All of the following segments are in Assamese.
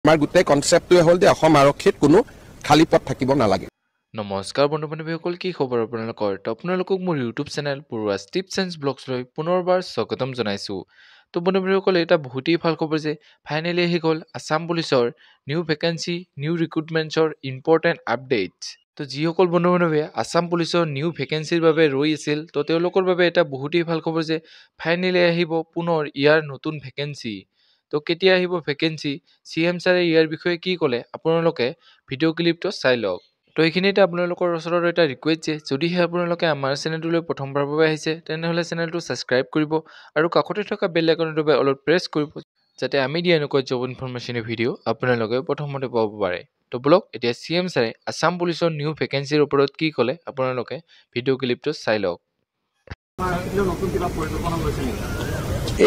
আমাৰ গোটেই কনসেপ্টটোৱে হ'ল যে অসম আৰক্ষীত কোনো খালী পথ থাকিব নালাগে। নমস্কাৰ বন্ধু-বান্ধৱীসকল, কি খবৰ আপোনালোকৰ? তো আপোনালোকক মোৰ ইউটিউব চেনেল পূৰ্বাছ টিপছ এণ্ড ব্লগছলৈ পুনৰবাৰ স্বাগতম জনাইছোঁ। তো বন্ধু-বান্ধৱীসকল, এটা বহুতেই ভাল খবৰ যে ফাইনেলি আহি গ'ল আছাম পুলিচৰ নিউ ভেকেঞ্চি, নিউ ৰিক্ৰুটমেণ্টছৰ ইম্পৰ্টেণ্ট আপডেটছ। তো যিসকল বন্ধু-বান্ধৱীয়ে আছাম পুলিচৰ নিউ ভেকেঞ্চিৰ বাবে ৰৈ আছিল, তো তেওঁলোকৰ বাবে এটা বহুতেই ভাল খবৰ যে ফাইনেলি আহিব পুনৰ ইয়াৰ নতুন ভেকেঞ্চি। তো কেতিয়া আহিব ভেকেঞ্চি, CM ছাৰে ইয়াৰ বিষয়ে কি ক'লে আপোনালোকে ভিডিঅ' ক্লিপটো চাই লওক। তো এইখিনিতে আপোনালোকৰ ওচৰত এটা ৰিকুৱেষ্ট যে যদিহে আপোনালোকে আমাৰ চেনেলটোলৈ প্ৰথমবাৰৰ বাবে আহিছে তেনেহ'লে চেনেলটো ছাবস্ক্ৰাইব কৰিব আৰু কাষতে থকা বেল আইকনটোৰ বাবে অলপ প্ৰেছ কৰিব, যাতে আমি দিয়া এনেকুৱা জব ইনফৰমেশ্যনৰ ভিডিঅ' আপোনালোকে প্ৰথমতে পাব পাৰে। তো বলক এতিয়া CM ছাৰে আছাম পুলিচৰ নিউ ভেকেঞ্চিৰ ওপৰত কি ক'লে আপোনালোকে ভিডিঅ' ক্লিপটো চাই লওক।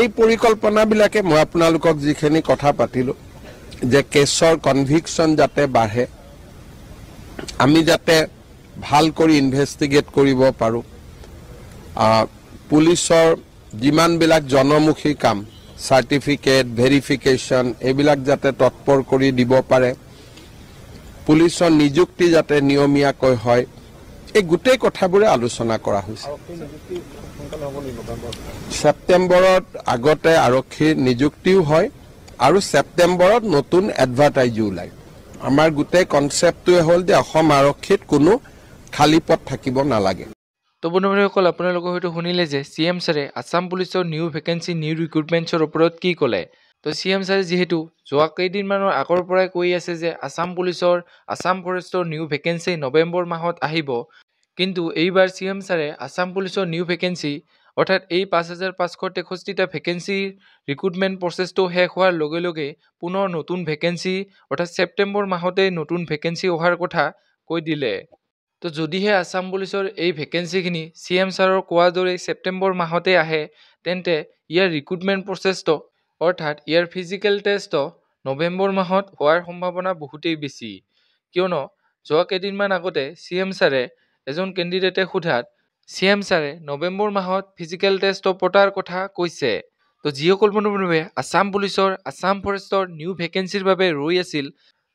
এই পৰিকল্পনাবিলাকে মই আপোনালোকক যিখিনি কথা পাতিলোঁ যে কেছৰ কনভিকশ্যন যাতে বাঢ়ে, আমি যাতে ভাল কৰি ইনভেষ্টিগেট কৰিব পাৰোঁ, পুলিচৰ যিমানবিলাক জনমুখী কাম চাৰ্টিফিকেট ভেৰিফিকেশ্যন এইবিলাক যাতে তৎপৰ কৰি দিব পাৰে, পুলিচৰ নিযুক্তি যাতে নিয়মীয়াকৈ হয়, এই গোটেই কথাবোৰে আলোচনা কৰা হৈছে। ছেপ্টেম্বৰত আগতে আৰক্ষীৰ নিযুক্তিও হয় আৰু ছেপ্টেম্বৰত নতুন এডভাৰটাইজো ওলায়। আমাৰ গোটেই কনসেপ্টটোৱে হ'ল যে অসম আৰক্ষীত কোনো খালী পথ থাকিব নালাগে। তো বন্ধুসকল, আপোনালোকে হয়তো শুনিলে যে CM ছাৰে আছাম পুলিচৰ নিউ ভেকেঞ্চি, নিউ ৰিক্ৰুটমেণ্টছৰ ওপৰত কি ক'লে। তো CM ছাৰে যিহেতু যোৱা কেইদিনমানৰ আগৰ পৰাই কৈ আছে যে আছাম পুলিচৰ, আছাম ফৰেষ্টৰ নিউ ভেকেঞ্চি নৱেম্বৰ মাহত আহিব, কিন্তু এইবাৰ CM ছাৰে আছাম পুলিচৰ নিউ ভেকেঞ্চি অৰ্থাৎ এই ৫,৫৬৩টা ভেকেঞ্চিৰ ৰিক্ৰুটমেণ্ট প্ৰচেছটো শেষ হোৱাৰ লগে লগে পুনৰ নতুন ভেকেঞ্চি অৰ্থাৎ ছেপ্টেম্বৰ মাহতেই নতুন ভেকেঞ্চি অহাৰ কথা কৈ দিলে। তো যদিহে আছাম পুলিচৰ এই ভেকেঞ্চিখিনি CM ছাৰৰ কোৱাৰ দৰে ছেপ্টেম্বৰ মাহতে আহে, তেন্তে ইয়াৰ ৰিক্ৰুটমেণ্ট প্ৰচেছটো অৰ্থাৎ ইয়াৰ ফিজিকেল টেষ্টটো নৱেম্বৰ মাহত হোৱাৰ সম্ভাৱনা বহুতেই বেছি। কিয়নো যোৱা কেইদিনমান আগতে CM ছাৰে এজন কেণ্ডিডেটে সোধাত CM ছাৰে নৱেম্বৰ মাহত ফিজিকেল টেষ্টটো পতাৰ কথা কৈছে। তো যিসকল বন্ধুৱে আছাম পুলিচৰ, আছাম ফৰেষ্টৰ নিউ ভেকেঞ্চিৰ বাবে ৰৈ আছিল,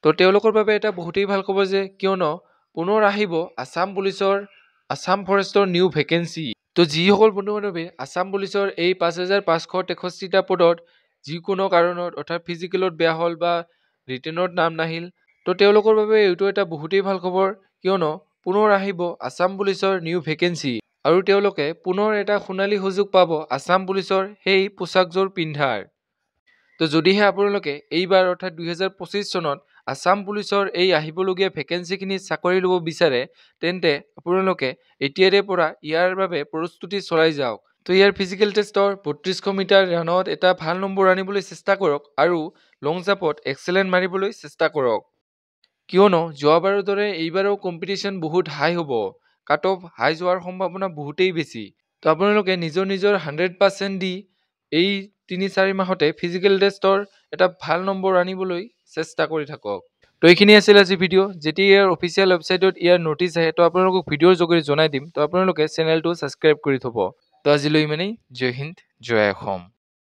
তো তেওঁলোকৰ বাবে এটা বহুতেই ভাল খবৰ যে কিয়নো পুনৰ আহিব আছাম পুলিচৰ, আছাম ফৰেষ্টৰ নিউ ভেকেঞ্চি। তো যিসকল বন্ধুৱে আছাম পুলিচৰ এই ৫,৫৬৩টা পদত যিকোনো কাৰণত অৰ্থাৎ ফিজিকেলত বেয়া হ'ল বা ৰিটেনত নাম নাহিল, তো তেওঁলোকৰ বাবে এইটো এটা বহুতেই ভাল খবৰ, কিয়নো পুনৰ আহিব আছাম পুলিচৰ নিউ ভেকেঞ্চি আৰু তেওঁলোকে পুনৰ এটা সোণালী সুযোগ পাব আছাম পুলিচৰ সেই পোচাকযোৰ পিন্ধাৰ। তো যদিহে আপোনালোকে এইবাৰ অৰ্থাৎ ২০২৫ চনত আছাম পুলিচৰ এই আহিবলগীয়া ভেকেঞ্চিখিনি চাকৰি ল'ব বিচাৰে, তেন্তে আপোনালোকে এতিয়াৰে পৰা ইয়াৰ বাবে প্ৰস্তুতি চলাই যাওক। তো ইয়াৰ ফিজিকেল টেষ্টৰ ৩২০০ মিটাৰ ৰাণত এটা ভাল নম্বৰ আনিবলৈ চেষ্টা কৰক আৰু লং জাম্পত এক্সেলেণ্ট মাৰিবলৈ চেষ্টা কৰক, কিয়নো যোৱাবাৰৰ দৰে এইবাৰো কম্পিটিশ্যন বহুত হাই হ'ব, কাট অফ হাই যোৱাৰ সম্ভাৱনা বহুতেই বেছি। তো আপোনালোকে নিজৰ 100% দি এই ৩-৪ মাহতে ফিজিকেল টেষ্টৰ এটা ভাল নম্বৰ আনিবলৈ চেষ্টা কৰি থাকক। তো এইখিনি আছিল আজি ভিডিঅ'। যেতিয়া ইয়াৰ অফিচিয়েল ৱেবছাইটত ইয়াৰ নটিছ আহে, তো আপোনালোকক ভিডিঅ'ৰ যোগেদি জনাই দিম। তো আপোনালোকে চেনেলটো ছাবস্ক্ৰাইব কৰি থ'ব। তো আজিলৈ ইমানেই। জয় হিন্দ, জয় অসম।